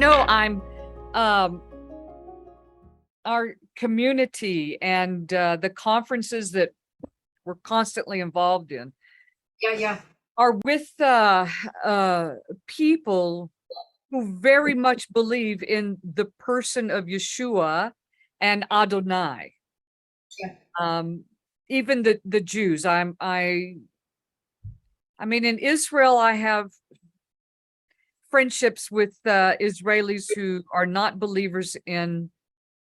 I'm um, our community and the conferences that we're constantly involved in Yeah. are with people who very much believe in the person of Yeshua and Adonai. Yeah. Even the Jews. I mean, in Israel, I have friendships with Israelis who are not believers in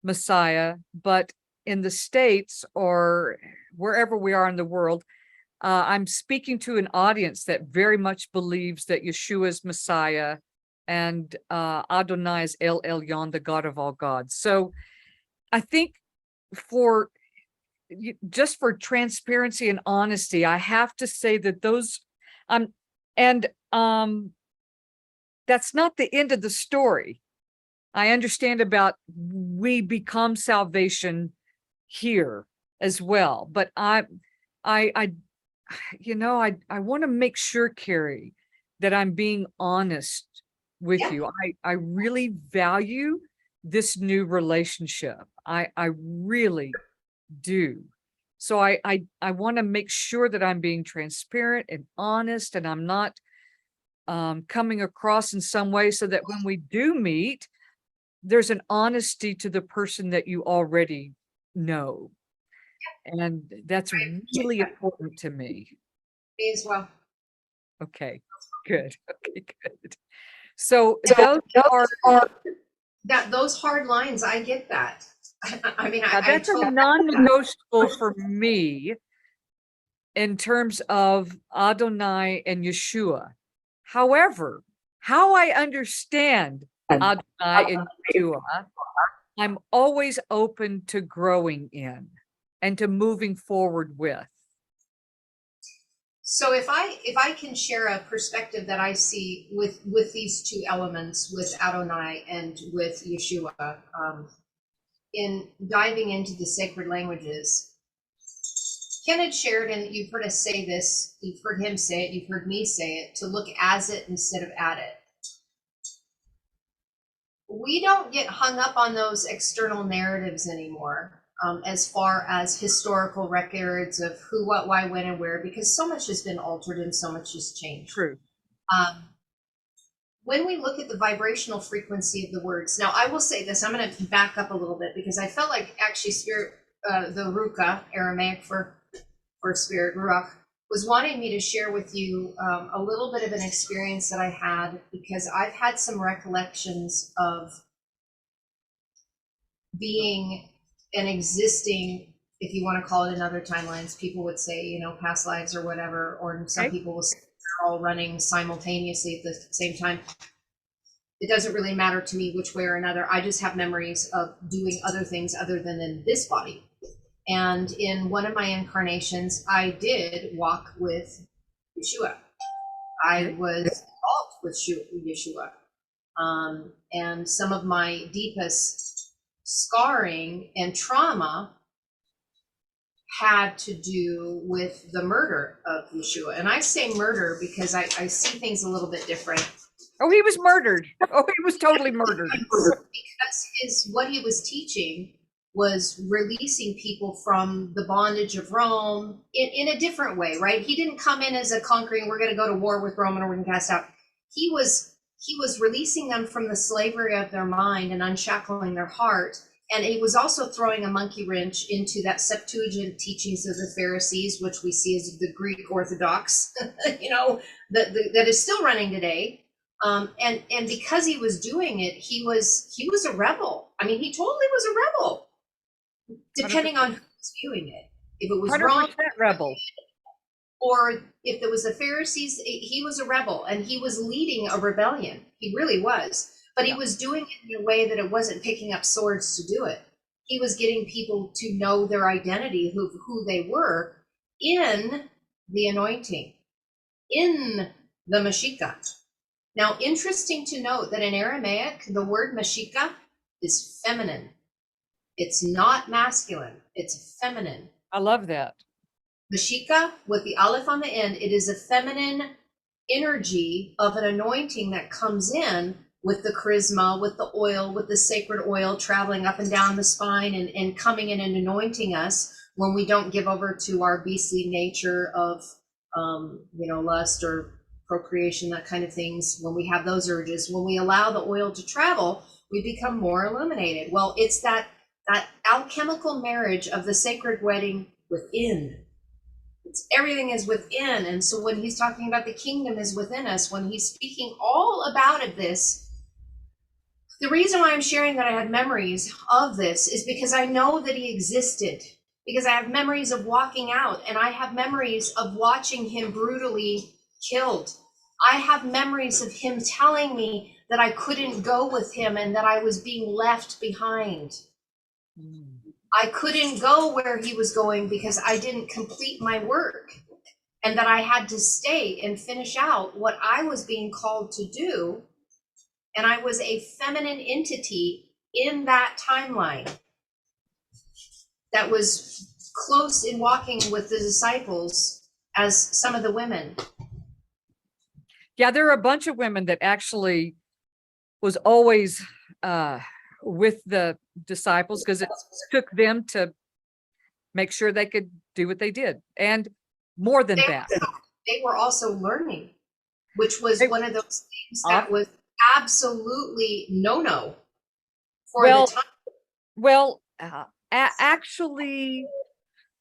Messiah, but in the States or wherever we are in the world, I'm speaking to an audience that very much believes that Yeshua is Messiah and Adonai is El Elyon, the God of all gods. So I think for just for transparency and honesty, I have to say that those and that's not the end of the story. I understand about we become salvation here as well, but I want to make sure, Carrie, that I'm being honest with Yeah. you. I really value this new relationship. I really do. So I want to make sure that I'm being transparent and honest, and I'm not coming across in some way so that when we do meet, there's an honesty to the person that you already know. And that's really important to me. Me as well. Okay, good. Okay, good. So those are those hard lines. I get that. I mean, I that's a totally non-negotiable for me in terms of Adonai and Yeshua. However, how I understand Adonai and Yeshua, I'm always open to growing in and to moving forward with. So if I can share a perspective that I see with these two elements, with Adonai and with Yeshua, in diving into the sacred languages, Ken had shared, and you've heard us say this, you've heard him say it, you've heard me say it, to look as it instead of at it. We don't get hung up on those external narratives anymore, as far as historical records of who, what, why, when, and where, because so much has been altered and so much has changed. True. When we look at the vibrational frequency of the words, now I will say this, I'm going to back up a little bit because I felt like actually spirit, the Ruka, Aramaic for spirit, Ruach, was wanting me to share with you a little bit of an experience that I had, because I've had some recollections of being an existing, if you want to call it in other timelines, people would say, past lives or whatever, or some people will say they're all running simultaneously at the same time. It doesn't really matter to me which way or another. I just have memories of doing other things other than in this body. And in one of my incarnations, I did walk with Yeshua. I was involved with Yeshua. And some of my deepest scarring and trauma had to do with the murder of Yeshua. And I say murder because I see things a little bit different. Oh, he was murdered. Oh, he was totally murdered. Because what he was teaching was releasing people from the bondage of Rome in a different way, right? He didn't come in as a conquering, we're going to go to war with Rome and we're going to cast out. He was releasing them from the slavery of their mind and unshackling their heart. And he was also throwing a monkey wrench into that Septuagint teachings of the Pharisees, which we see as the Greek Orthodox, that is still running today. And because he was doing it, he was a rebel. I mean, he totally was a rebel. Depending 100%. On who was viewing it. If it was 100% wrong, rebel. Or if there was the Pharisees, he was a rebel and he was leading a rebellion. He really was. But he was doing it in a way that it wasn't picking up swords to do it. He was getting people to know their identity, who they were in the anointing, in the Mashiach. Now, interesting to note that in Aramaic, the word Mashiach is feminine. It's not masculine, it's feminine. I love that. Mashiach, with the aleph on the end, it is a feminine energy of an anointing that comes in with the charisma, with the oil, with the sacred oil traveling up and down the spine and coming in and anointing us when we don't give over to our beastly nature of, lust or procreation, that kind of things. When we have those urges, when we allow the oil to travel, we become more illuminated. Well, it's that alchemical marriage of the sacred wedding within. Everything is within. And so when he's talking about the kingdom is within us, when he's speaking all about this, the reason why I'm sharing that I had memories of this is because I know that he existed, because I have memories of walking out, and I have memories of watching him brutally killed. I have memories of him telling me that I couldn't go with him and that I was being left behind. I couldn't go where he was going because I didn't complete my work, and that I had to stay and finish out what I was being called to do. And I was a feminine entity in that timeline that was close in walking with the disciples as some of the women. Yeah, there are a bunch of women that actually was always with the disciples, because it took them to make sure they could do what they did, and more than that. They were also learning, which was one of those things that was absolutely no for the time. Well, actually,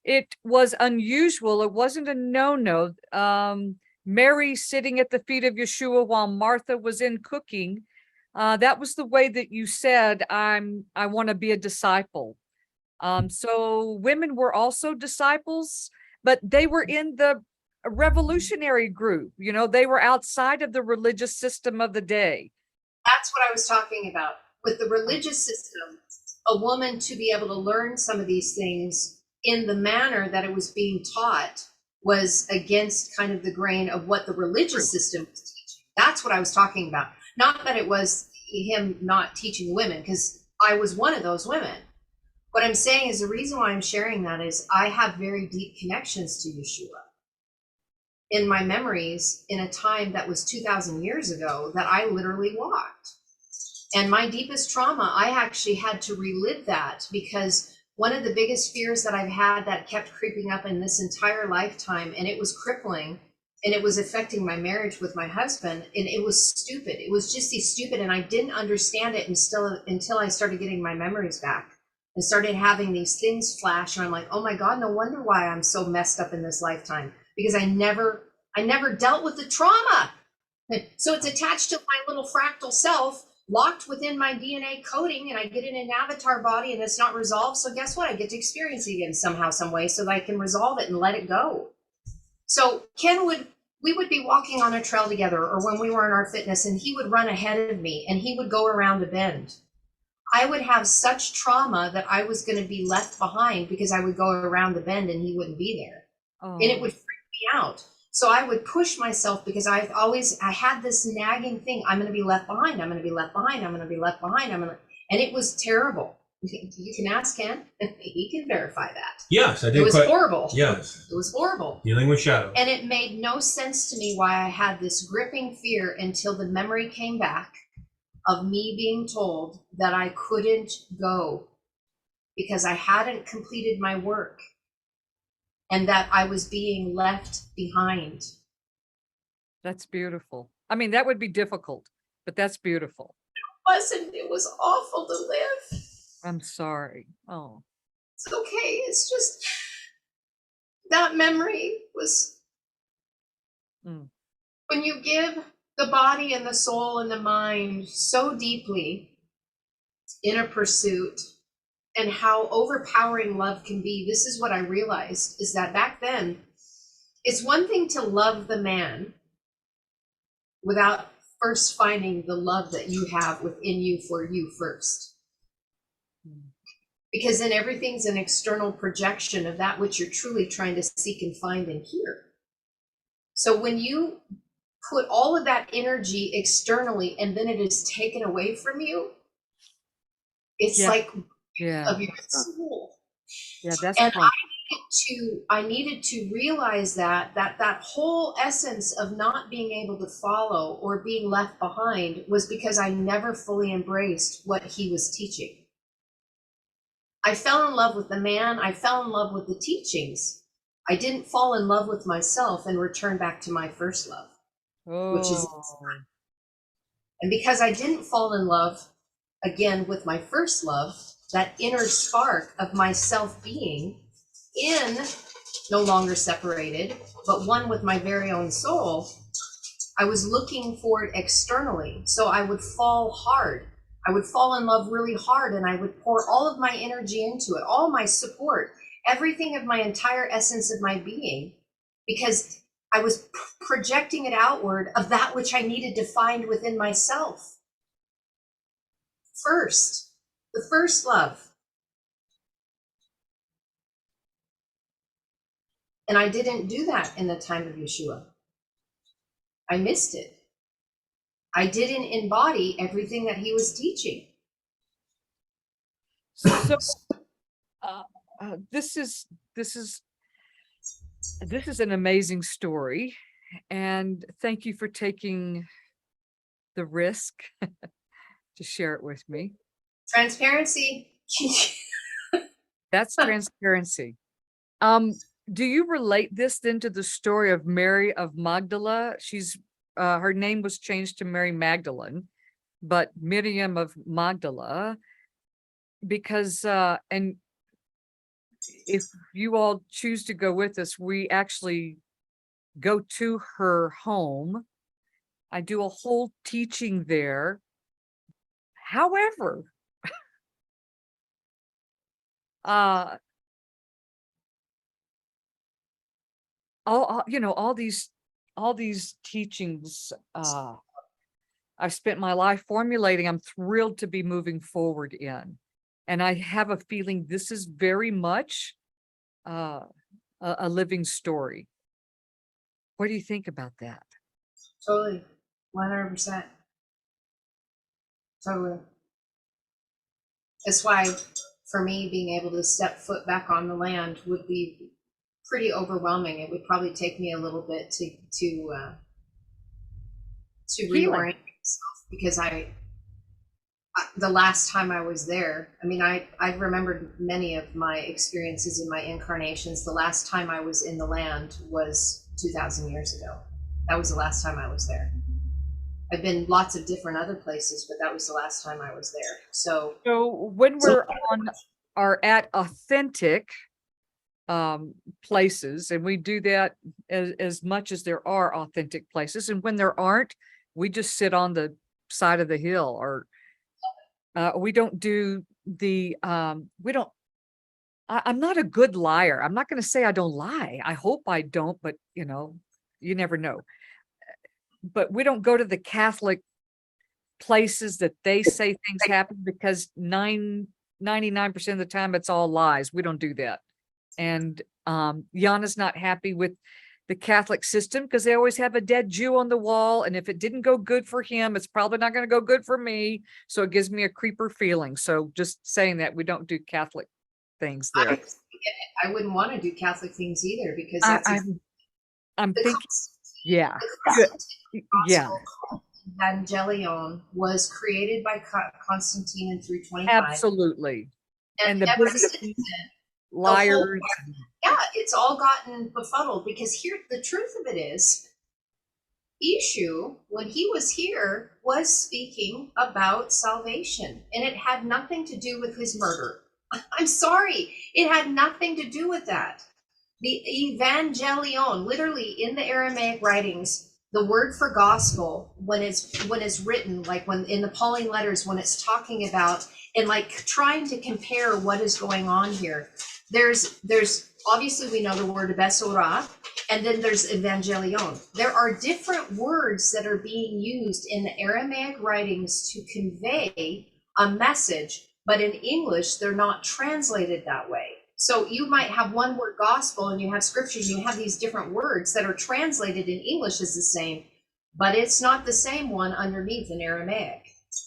it was unusual. It wasn't a no. Mary sitting at the feet of Yeshua while Martha was in cooking. That was the way that you said, I want to be a disciple. So women were also disciples, but they were in the revolutionary group. They were outside of the religious system of the day. That's what I was talking about. With the religious system, a woman to be able to learn some of these things in the manner that it was being taught was against kind of the grain of what the religious system was teaching. That's what I was talking about. Not that it was him not teaching women, because I was one of those women. What I'm saying is the reason why I'm sharing that is I have very deep connections to Yeshua in my memories in a time that was 2,000 years ago that I literally walked. And my deepest trauma, I actually had to relive that, because one of the biggest fears that I've had that kept creeping up in this entire lifetime, and it was crippling, and it was affecting my marriage with my husband, and it was stupid. It was just stupid, and I didn't understand it until I started getting my memories back and started having these things flash, and I'm like, oh my God, no wonder why I'm so messed up in this lifetime, because I never dealt with the trauma. So it's attached to my little fractal self, locked within my DNA coding, and I get in an avatar body and it's not resolved. So guess what? I get to experience it again somehow, some way, so that I can resolve it and let it go. So we would be walking on a trail together, or when we were in our fitness, and he would run ahead of me and he would go around a bend. I would have such trauma that I was going to be left behind because I would go around the bend and he wouldn't be there. And it would freak me out. So I would push myself, because I had this nagging thing. I'm going to be left behind. I'm going to be left behind. I'm going to be left behind. And it was terrible. You can ask Ken. He can verify that. Yes, I did. It was horrible. Yes. It was horrible. Dealing with shadow. And it made no sense to me why I had this gripping fear until the memory came back of me being told that I couldn't go because I hadn't completed my work, and that I was being left behind. That's beautiful. I mean, that would be difficult, but that's beautiful. It was awful to live. I'm sorry. Oh, it's okay. It's just that memory was when you give the body and the soul and the mind so deeply in a pursuit, and how overpowering love can be. This is what I realized, is that back then, it's one thing to love the man without first finding the love that you have within you for you first. Because then everything's an external projection of that which you're truly trying to seek and find and hear. So when you put all of that energy externally and then it is taken away from you, it's like of your soul. Yeah, that's and fun. I needed to realize that whole essence of not being able to follow or being left behind was because I never fully embraced what he was teaching. I fell in love with the man, I fell in love with the teachings. I didn't fall in love with myself and return back to my first love, which is, Oh, and because I didn't fall in love again with my first love, that inner spark of my self being in no longer separated, but one with my very own soul, I was looking for it externally. So I would fall hard. I would fall in love really hard, and I would pour all of my energy into it, all my support, everything of my entire essence of my being, because I was projecting it outward of that which I needed to find within myself. First, the first love. And I didn't do that in the time of Yeshua. I missed it. I didn't embody everything that he was teaching. so uh, this is an amazing story, and thank you for taking the risk to share it with me. Transparency. That's transparency. Do you relate this then to the story of Mary of Magdala? She's her name was changed to Mary Magdalene, but Miriam of Magdala, because and if you all choose to go with us, we actually go to her home. I do a whole teaching there. However, uh all these teachings I've spent my life formulating, I'm thrilled to be moving forward in. And I have a feeling this is very much uh, a living story. What do you think about that? Totally. 100%. Totally. That's why, for me, being able to step foot back on the land would be pretty overwhelming. It would probably take me a little bit to Healing. reorient myself, because the last time I was there, I mean, I've remembered many of my experiences in my incarnations. The last time I was in the land was 2,000 years ago. That was the last time I was there. I've been lots of different other places, but that was the last time I was there. So When we're on are at authentic places, and we do that as much as there are authentic places, and when there aren't, we just sit on the side of the hill, or we don't do the we don't I'm not a good liar. I'm not going to say I don't lie. I hope I don't, but you never know. But we don't go to the Catholic places that they say things happen, because 99% of the time it's all lies. We don't do that. And Yana's not happy with the Catholic system because they always have a dead Jew on the wall. And if it didn't go good for him, it's probably not going to go good for me. So it gives me a creeper feeling. So just saying that we don't do Catholic things there. I wouldn't want to do Catholic things either, because I'm thinking, yeah, yeah, Evangelion was created by Constantine in 325. absolutely. And the ever since then, liars. it's all gotten befuddled, because here, the truth of it is, Yeshua, when he was here, was speaking about salvation, and it had nothing to do with his murder. I'm sorry, it had nothing to do with that. The Evangelion, literally in the Aramaic writings, the word for gospel, when it's written, like when in the Pauline letters, when it's talking about and like trying to compare what is going on here, there's obviously, we know the word besorah, and then there's evangelion. There are different words that are being used in the Aramaic writings to convey a message, but in English, they're not translated that way. So you might have one word gospel, and you have scriptures, and you have these different words that are translated in English as the same, but it's not the same one underneath in Aramaic.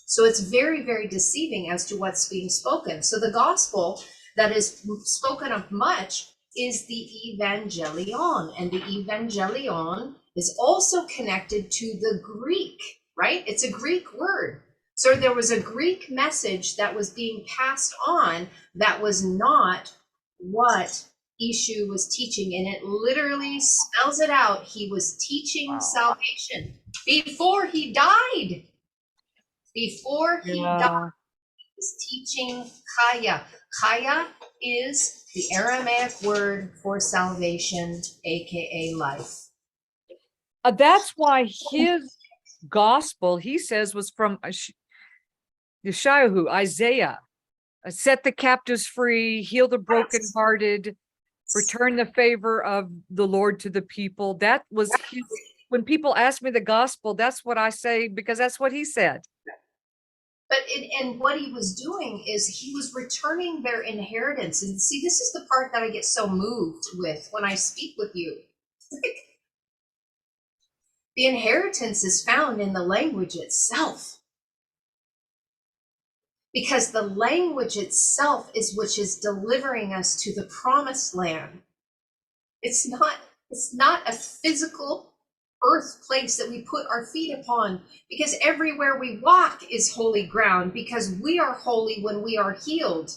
So it's very, very deceiving as to what's being spoken. So the gospel that is spoken of much is the evangelion, and the evangelion is also connected to the Greek, right? It's a Greek word. So there was a Greek message that was being passed on that was not what Yeshua was teaching, and it literally spells it out. He was teaching salvation before he died. Before he died, Yeah. he was teaching Chaya. Chaya is the Aramaic word for salvation, aka life. That's why his gospel, he says, was from Yeshayahu, Isaiah. Set the captives free, heal the brokenhearted, return the favor of the Lord to the people. That was his, when people ask me the gospel, that's what I say, because that's what he said. But and what he was doing is he was returning their inheritance. And see, this is the part that I get so moved with when I speak with you. The inheritance is found in the language itself. Because the language itself is which is delivering us to the promised land. It's not a physical earth place that we put our feet upon, because everywhere we walk is holy ground, because we are holy when we are healed.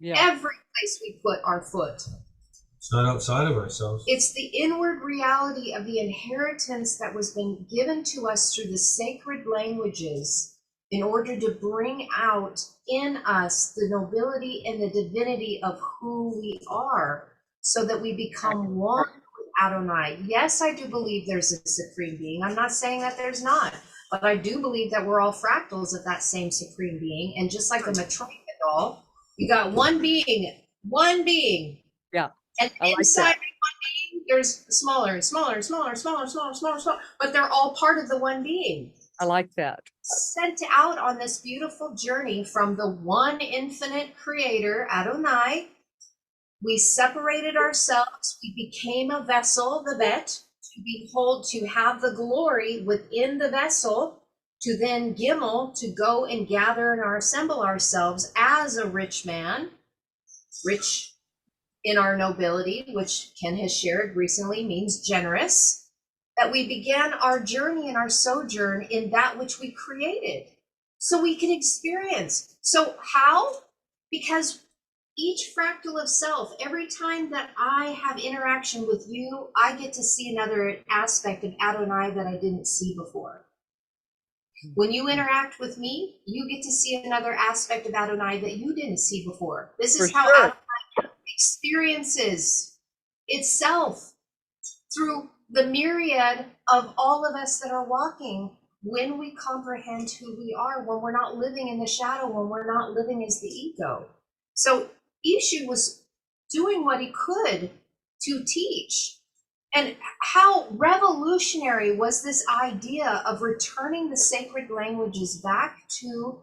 Yeah. Every place we put our foot. It's not outside of ourselves. It's the inward reality of the inheritance that was been given to us through the sacred languages in order to bring out in us the nobility and the divinity of who we are, so that we become one with Adonai. Yes, I do believe there's a supreme being. I'm not saying that there's not, but I do believe that we're all fractals of that same supreme being. And just like a Matryoshka doll, you got one being. Yeah. And I inside like that. one being, there's smaller and smaller and smaller and smaller and smaller and smaller and smaller, but they're all part of the one being. I like that. Sent out on this beautiful journey from the one infinite creator, Adonai. We separated ourselves. We became a vessel, the Bet, to behold, to have the glory within the vessel, to then Gimel, to go and gather and assemble ourselves as a rich man, rich in our nobility, which Ken has shared recently means generous, that we began our journey and our sojourn in that which we created so we can experience. So how? Because each fractal of self, every time that I have interaction with you, I get to see another aspect of Adonai that I didn't see before. When you interact with me, you get to see another aspect of Adonai that you didn't see before. This is how Adonai experiences itself through the myriad of all of us that are walking when we comprehend who we are, when we're not living in the shadow, when we're not living as the ego. So Yeshua was doing what he could to teach. And how revolutionary was this idea of returning the sacred languages back to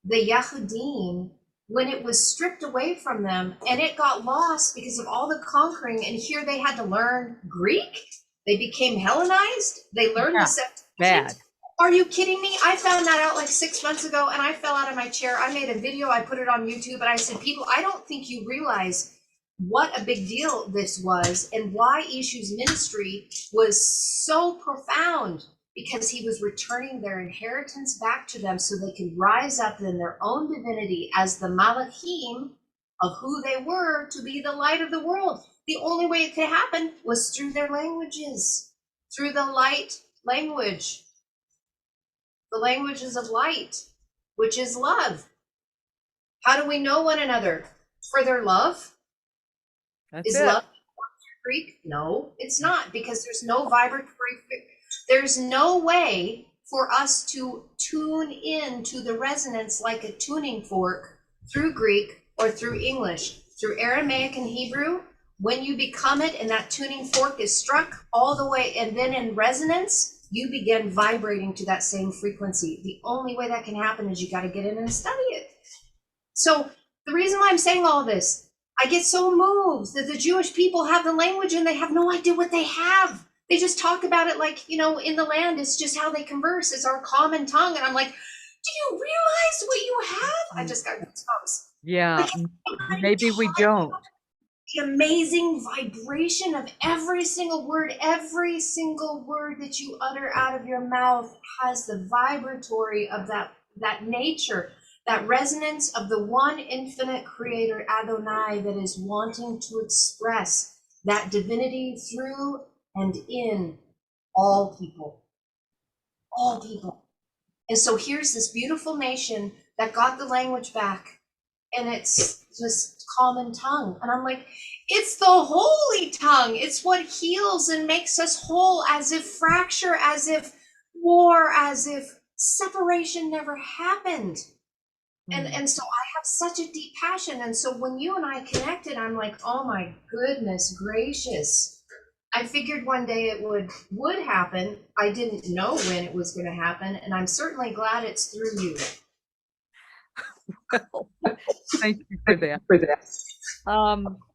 the Yahudim when it was stripped away from them and it got lost because of all the conquering. And here they had to learn Greek. They became Hellenized. They learned the Septuagint. Bad. Are you kidding me? I found that out like 6 months ago and I fell out of my chair. I made a video, I put it on YouTube, and I said, people, I don't think you realize what a big deal this was and why Yeshua's ministry was so profound, because he was returning their inheritance back to them so they could rise up in their own divinity as the Malachim of who they were, to be the light of the world. The only way it could happen was through their languages, through the light language, the languages of light, which is love. How do we know one another? For their love? That's Is it. love Greek? No, it's not, because there's no vibratory, there's no way for us to tune in to the resonance like a tuning fork through Greek or through English. Through Aramaic and Hebrew, when you become it and that tuning fork is struck all the way, and then in resonance, you begin vibrating to that same frequency. The only way that can happen is you got to get in and study it. So the reason why I'm saying all this, I get so moved that the Jewish people have the language and they have no idea what they have. They just talk about it like, in the land, it's just how they converse. It's our common tongue. And I'm like, do you realize what you have? I just got goosebumps. Yeah. Like, Maybe we don't. the amazing vibration of every single word that you utter out of your mouth has the vibratory of that nature, that resonance of the one infinite creator Adonai that is wanting to express that divinity through and in all people. All people. And so here's this beautiful nation that got the language back, and it's just common tongue. And I'm like, it's the holy tongue. It's what heals and makes us whole, as if fracture, as if war, as if separation never happened. And so I have such a deep passion. And so when you and I connected, I'm like, oh my goodness gracious. I figured one day it would happen. I didn't know when it was going to happen, and I'm certainly glad it's through you. Well, thank you for that.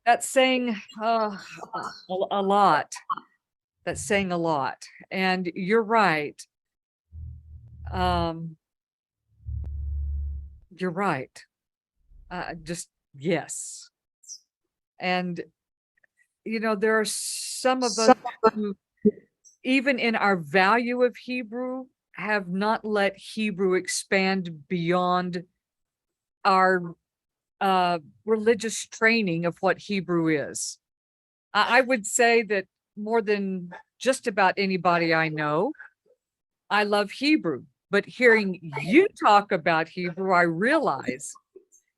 That's saying a lot. That's saying a lot. And you're right. You're right. Just yes. And you know, there are some of us who, even in our value of Hebrew, have not let Hebrew expand beyond our religious training of what Hebrew is. I would say that more than just about anybody I know, I love Hebrew. But hearing you talk about Hebrew, I realize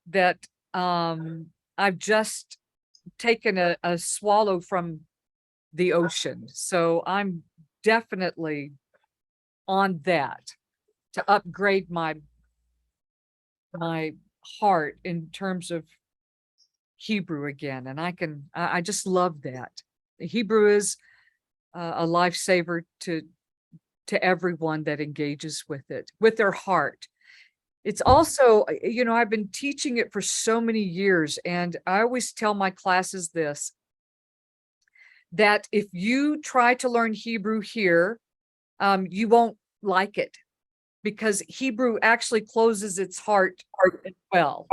that I've just taken a swallow from the ocean. So I'm definitely on that to upgrade my heart in terms of Hebrew again. And I just love that. Hebrew is a lifesaver to everyone that engages with it, with their heart. It's also, you know, I've been teaching it for so many years, and I always tell my classes this, that if you try to learn Hebrew here, you won't like it, because Hebrew actually closes its heart as well.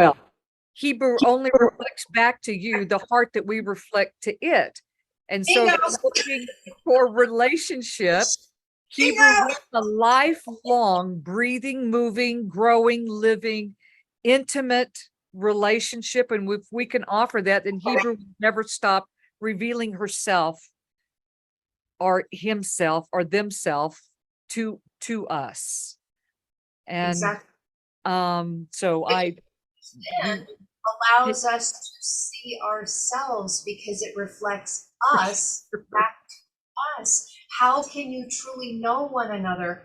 Hebrew only reflects back to you the heart that we reflect to it. And so if you're looking for relationship, Hebrew is a lifelong, breathing, moving, growing, living, intimate relationship. And if we can offer that, then Hebrew will never stop revealing herself or himself or themselves to us. And exactly. So It allows us to see ourselves because it reflects us back to us. How can you truly know one another?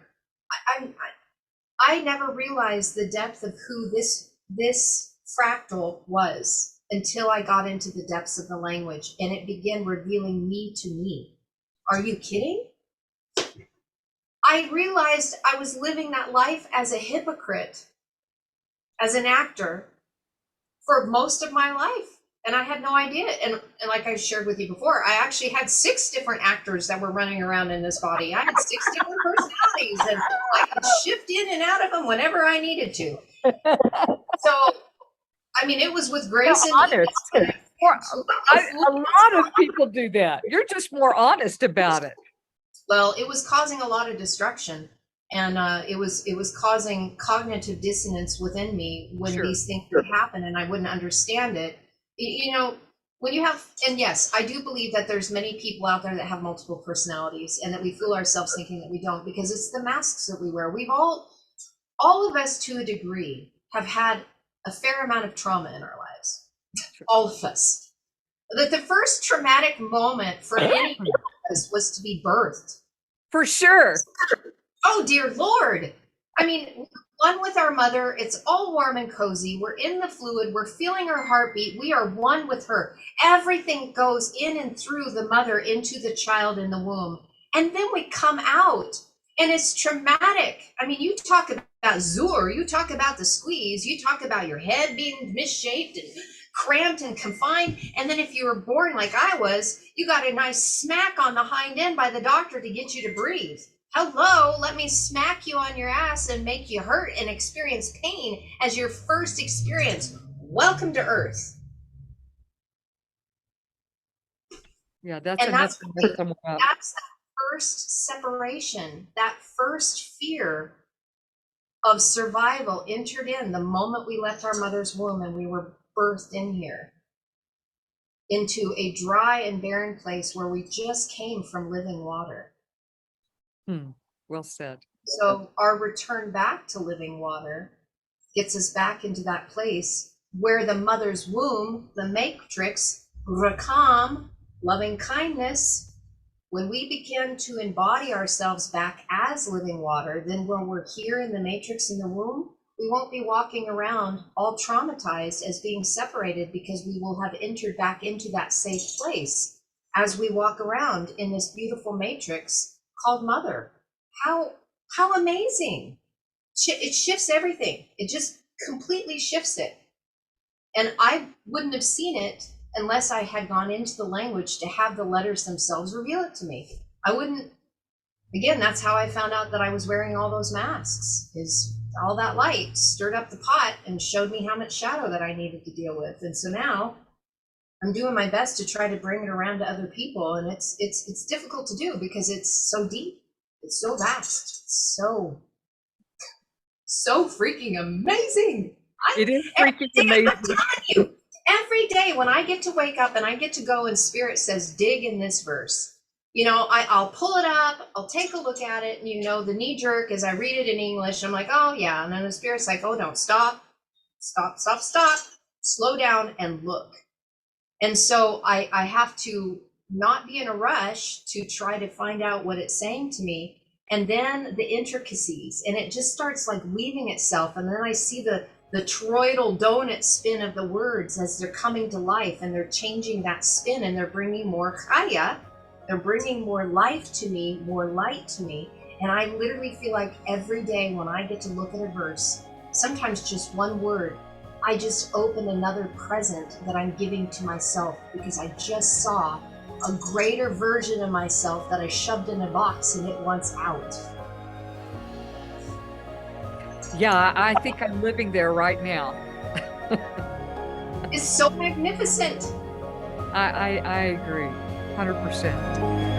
I never realized the depth of who this fractal was until I got into the depths of the language, and it began revealing me to me. Are you kidding? I realized I was living that life as a hypocrite, as an actor, for most of my life. And I had no idea. And like I shared with you before, I actually had 6 different actors that were running around in this body. I had 6 different personalities, and I could shift in and out of them whenever I needed to. So, I mean, it was with grace and honest. A lot of people do that. You're just more honest about it. Well, it was causing a lot of destruction, and it was causing cognitive dissonance within me when these things would happen, and I wouldn't understand it. You know, when you have, and yes, I do believe that there's many people out there that have multiple personalities, and that we fool ourselves thinking that we don't, because it's the masks that we wear. We've all of us to a degree have had a fair amount of trauma in our lives. All of us. That the first traumatic moment for any of us was to be birthed. For sure. Oh, dear Lord. I mean, one with our mother, it's all warm and cozy. We're in the fluid. We're feeling her heartbeat. We are one with her. Everything goes in and through the mother into the child in the womb. And then we come out, and it's traumatic. I mean, you talk about Zur, you talk about the squeeze, you talk about your head being misshaped and cramped and confined. And then if you were born like I was, you got a nice smack on the hind end by the doctor to get you to breathe. Hello, let me smack you on your ass and make you hurt and experience pain as your first experience. Welcome to Earth. Yeah, that's And enough to mess someone up. that's that first separation, that first fear of survival entered in the moment we left our mother's womb and we were birthed in here into a dry and barren place where we just came from living water. Well said. So our return back to living water gets us back into that place where the mother's womb, the matrix, rakam, loving kindness, when we begin to embody ourselves back as living water, then when we're here in the matrix in the womb, we won't be walking around all traumatized as being separated, because we will have entered back into that safe place as we walk around in this beautiful matrix called mother. How amazing. It shifts everything. It just completely shifts it. And I wouldn't have seen it unless I had gone into the language to have the letters themselves reveal it to me. I wouldn't, again, that's how I found out that I was wearing all those masks, is all that light stirred up the pot and showed me how much shadow that I needed to deal with. And so now I'm doing my best to try to bring it around to other people. And it's difficult to do because it's so deep. It's so vast. It's so freaking amazing. It is freaking amazing. Every day when I get to wake up and I get to go and Spirit says, dig in this verse, I'll pull it up, I'll take a look at it, and the knee jerk as I read it in English, I'm like, oh yeah. And then the Spirit's like, oh, don't stop, slow down and look. And so I have to not be in a rush to try to find out what it's saying to me. And then the intricacies, and it just starts like weaving itself. And then I see the toroidal donut spin of the words as they're coming to life, and they're changing that spin, and they're bringing more chaya, they're bringing more life to me, more light to me. And I literally feel like every day when I get to look at a verse, sometimes just one word, I just open another present that I'm giving to myself, because I just saw a greater version of myself that I shoved in a box and it wants out. Yeah, I think I'm living there right now. It's so magnificent. I agree, 100%.